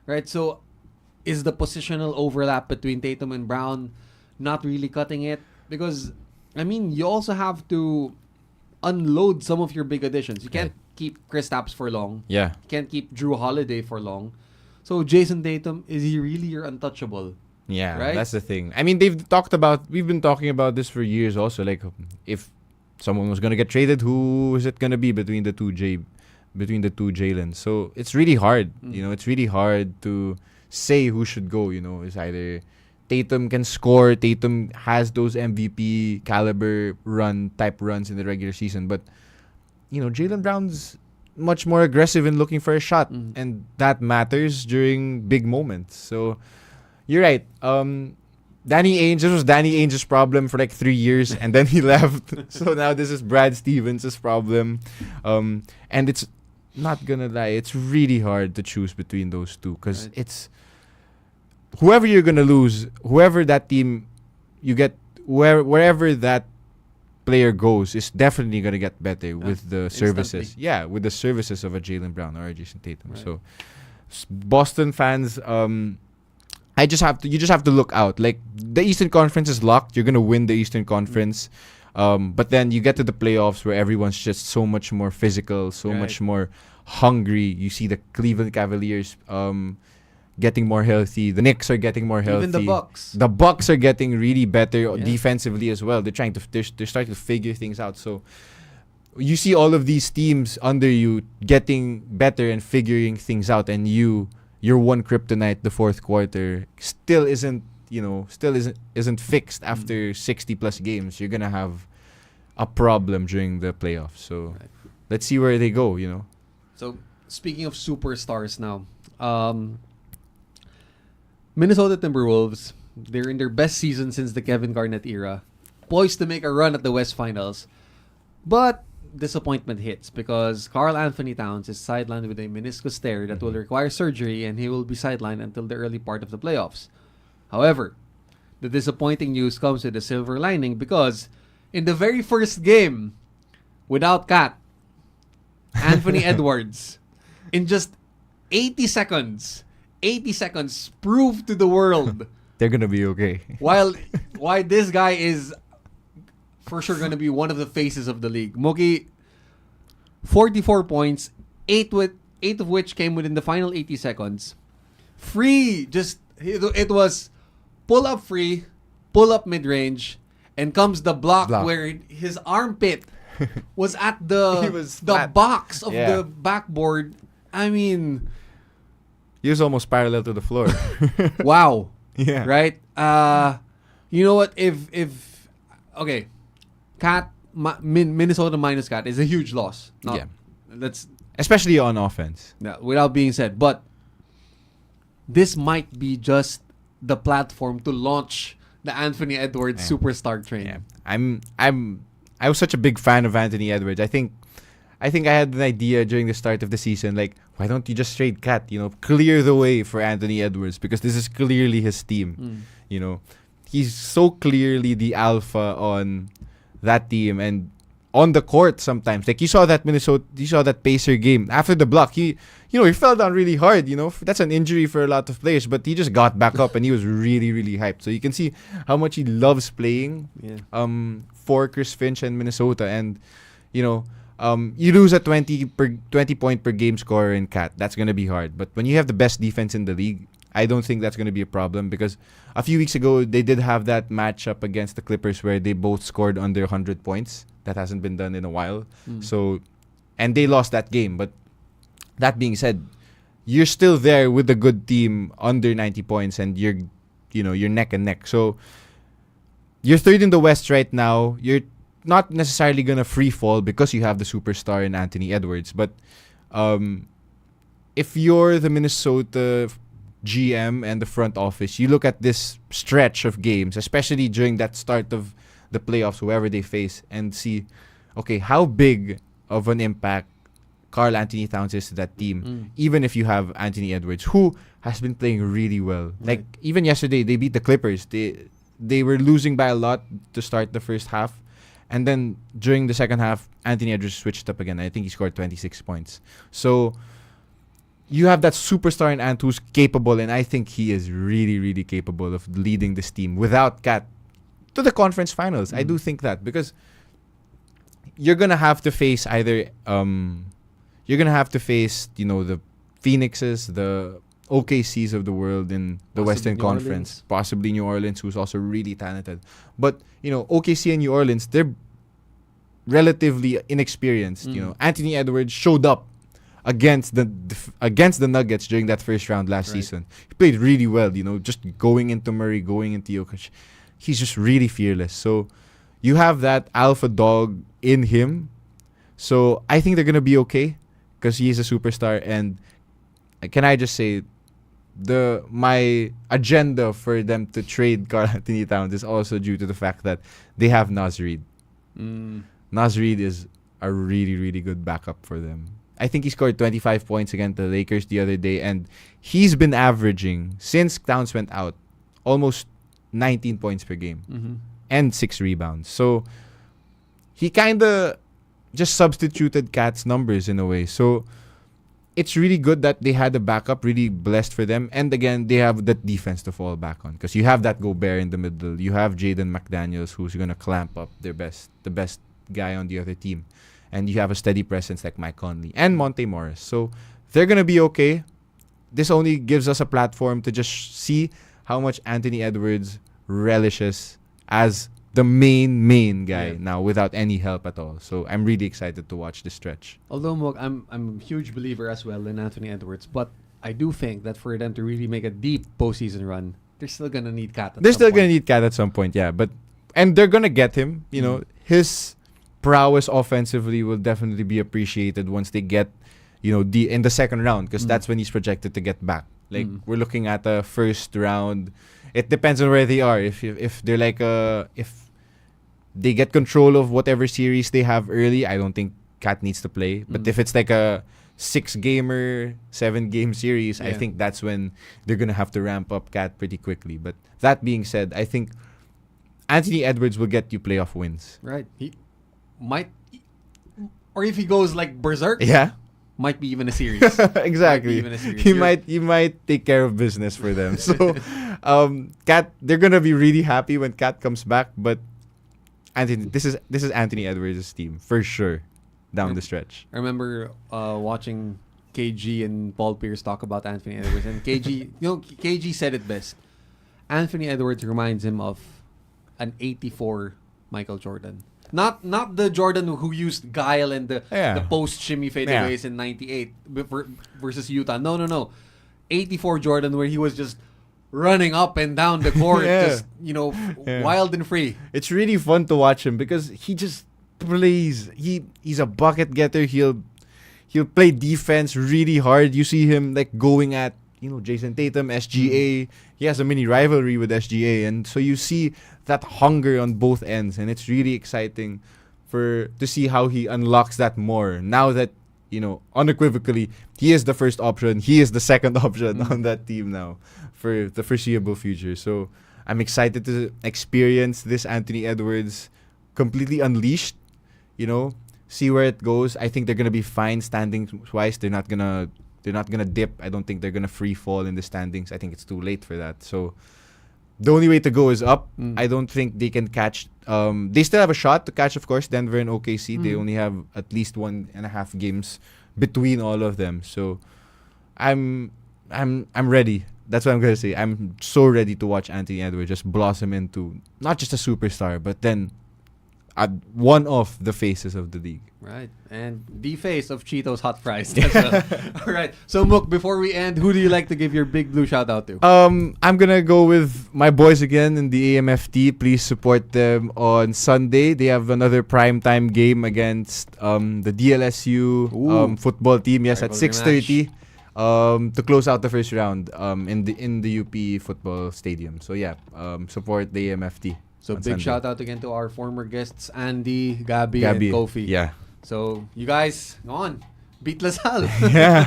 Right? So is the positional overlap between Tatum and Brown not really cutting it? Because you also have to unload some of your big additions. You can't keep Kristaps for long. Yeah. Can't keep Drew Holiday for long. So Jason Tatum, is he really your untouchable? Yeah, right? That's the thing. we've been talking about this for years also. Like, if someone was gonna get traded, who is it gonna be between the two Jaylen? So it's really hard. It's really hard to say who should go. It's either Tatum can score, Tatum has those MVP caliber type runs in the regular season, but Jaylen Brown's much more aggressive in looking for a shot, and that matters during big moments. So you're right. Danny Ainge, this was Danny Ainge's problem for like 3 years, and then he left. So now this is Brad Stevens' problem. And it's not gonna lie, it's really hard to choose between those two because it's whoever you're gonna lose, whoever that team you get, wherever that player goes is definitely gonna get better with the services. Instantly. Yeah, with the services of a Jaylen Brown or a Jason Tatum. Right. So Boston fans, you just have to look out. Like, the Eastern Conference is locked. You're gonna win the Eastern Conference. But then you get to the playoffs where everyone's just so much more physical, so much more hungry. You see the Cleveland Cavaliers getting more healthy. The Knicks are getting more healthy. Even the Bucks. The Bucks are getting really better defensively as well. They're starting to figure things out. So you see all of these teams under you getting better and figuring things out, and your one kryptonite, the fourth quarter, still isn't fixed after 60 plus games. You're gonna have a problem during the playoffs. So let's see where they go. So speaking of superstars now, Minnesota Timberwolves, they're in their best season since the Kevin Garnett era, poised to make a run at the West Finals, but disappointment hits because Karl Anthony Towns is sidelined with a meniscus tear that will require surgery, and he will be sidelined until the early part of the playoffs. However, the disappointing news comes with a silver lining because in the very first game, without Kat, Anthony Edwards, in just 80 seconds, proved to the world They're gonna be okay. why this guy is for sure going to be one of the faces of the league. Mookie, 44 points, 8 of which came within the final 80 seconds. Free, it was pull up free, pull up mid-range, and comes the block. Where his armpit was at He was the flat. box of Yeah. the backboard. I mean, He was almost parallel to the floor. wow. Yeah. Right? You know what? If okay, Minnesota minus Cat is a huge loss. No, Yeah. That's Especially on offense. without being said. But this might be just the platform to launch the Anthony Edwards superstar train. Yeah. I was such a big fan of Anthony Edwards. I think I had an idea during the start of the season, like, why don't you just trade Cat? Clear the way for Anthony Edwards, because this is clearly his team. He's so clearly the alpha on that team and on the court sometimes. Like, you saw that Pacer game after the block. He fell down really hard. That's an injury for a lot of players, but he just got back up and he was really, really hyped. So you can see how much he loves playing. For Chris Finch and Minnesota, and you lose a 20 point per game scorer in Cat. That's gonna be hard. But when you have the best defense in the league, I don't think that's gonna be a problem, because a few weeks ago they did have that matchup against the Clippers where they both scored under 100 points. That hasn't been done in a while. So, and they lost that game. But that being said, you're still there with a good team under 90 points, and you're neck and neck. So you're third in the West right now. You're not necessarily gonna free fall because you have the superstar in Anthony Edwards. But if you're the Minnesota GM and the front office, you look at this stretch of games, especially during that start of the playoffs, whoever they face, and see, okay, how big of an impact Karl Anthony Towns is to that team, even if you have Anthony Edwards, who has been playing really well. Like, even yesterday, they beat the Clippers. They were losing by a lot to start the first half. And then during the second half, Anthony Edwards switched up again. I think he scored 26 points. So you have that superstar in Ant who's capable, and I think he is really, really capable of leading this team without Cat to the conference finals. I do think that, because you're gonna have to face either the Phoenixes, the OKCs of the world in the Western Conference, possibly New Orleans, who's also really talented. But OKC and New Orleans, they're relatively inexperienced. Anthony Edwards showed up against the Nuggets during that first round last season. He played really well. Just going into Murray, going into Jokic, he's just really fearless. So you have that alpha dog in him. So I think they're gonna be okay because he is a superstar. And can I just say, my agenda for them to trade Karl Anthony Towns is also due to the fact that they have Naz Reid. Naz Reid is a really, really good backup for them. I think he scored 25 points against the Lakers the other day, and he's been averaging, since Towns went out, almost 19 points per game and 6 rebounds. So he kind of just substituted Cat's numbers in a way. So it's really good that they had a backup, really blessed for them. And again, they have that defense to fall back on, because you have that Gobert in the middle. You have Jaden McDaniels, who's going to clamp up the best guy on the other team. And you have a steady presence like Mike Conley and Monte Morris. So they're going to be okay. This only gives us a platform to just see how much Anthony Edwards relishes as the main guy now, without any help at all. So I'm really excited to watch this stretch. Although I'm a huge believer as well in Anthony Edwards, but I do think that for them to really make a deep postseason run, they're still gonna need Cat. They're still gonna need Cat at some point, yeah. And they're gonna get him. His prowess offensively will definitely be appreciated once they get, in the second round, because that's when he's projected to get back. Like, we're looking at a first round. It depends on where they are. If they're like if they get control of whatever series they have early, I don't think Cat needs to play. But if it's like a 6-gamer, 7-game series, I think that's when they're gonna have to ramp up Cat pretty quickly. But that being said, I think Anthony Edwards will get you playoff wins. Right. He might, or if he goes like berserk, might be even a series. Exactly. He might take care of business for them. So, Cat, they're gonna be really happy when Cat comes back. But Anthony, this is Anthony Edwards' team for sure down the stretch. I remember watching KG and Paul Pierce talk about Anthony Edwards, and KG said it best. Anthony Edwards reminds him of an '84 Michael Jordan. Not the Jordan who used guile and the post shimmy fadeaways in '98 versus Utah. No. '84 Jordan, where he was just running up and down the court, just wild and free. It's really fun to watch him because he just plays. He's a bucket getter. He'll play defense really hard. You see him like going at Jason Tatum, SGA. He has a mini rivalry with SGA, and so you see that hunger on both ends, and it's really exciting to see how he unlocks that more now that unequivocally he is the first option. He is the second option on that team now for the foreseeable future. So I'm excited to experience this Anthony Edwards completely unleashed. See where it goes. I think they're gonna be fine standings wise. They're not gonna dip. I don't think they're gonna free fall in the standings. I think it's too late for that. So the only way to go is up. I don't think they can catch. They still have a shot to catch, of course, Denver and OKC. They only have at least 1.5 games between all of them. So I'm ready. That's what I'm gonna say. I'm so ready to watch Anthony Edwards just blossom into not just a superstar, but then one of the faces of the league. Right. And the face of Cheetos hot fries as well. All right. So, Mook, before we end, who do you like to give your Big Blue shout out to? I'm going to go with my boys again in the AMFT. Please support them on Sunday. They have another primetime game against the DLSU football team. Yes, at 6:30 to close out the first round in the UP football stadium. So, support the AMFT. So big shout out again to our former guests, Andy, Gabby, and Kofi. Yeah. So you guys, go on. Beat Lasal. Yeah.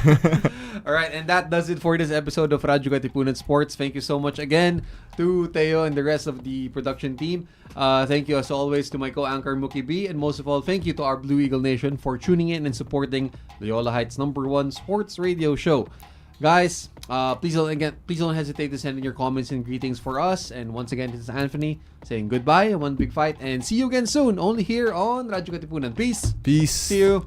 All right, and that does it for this episode of Radyo Katipunan Sports. Thank you so much again to Teo and the rest of the production team. Thank you as always to my co-anchor Mookie B. And most of all, thank you to our Blue Eagle Nation for tuning in and supporting Loyola Heights' #1 sports radio show. Guys, please don't hesitate to send in your comments and greetings for us. And once again, this is Anthony saying goodbye, one big fight, and see you again soon, only here on Radyo Katipunan. Peace. See you.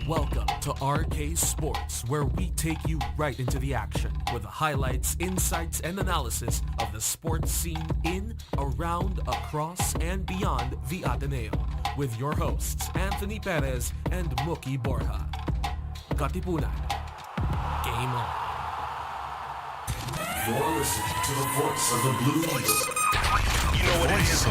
Welcome to RK Sports, where we take you right into the action with the highlights, insights, and analysis of the sports scene in, around, across, and beyond the Ateneo. With your hosts, Anthony Perez and Mookie Borja. Katipunan. Game on. You're listening to the voice of the Blue Eagles. You know what it is.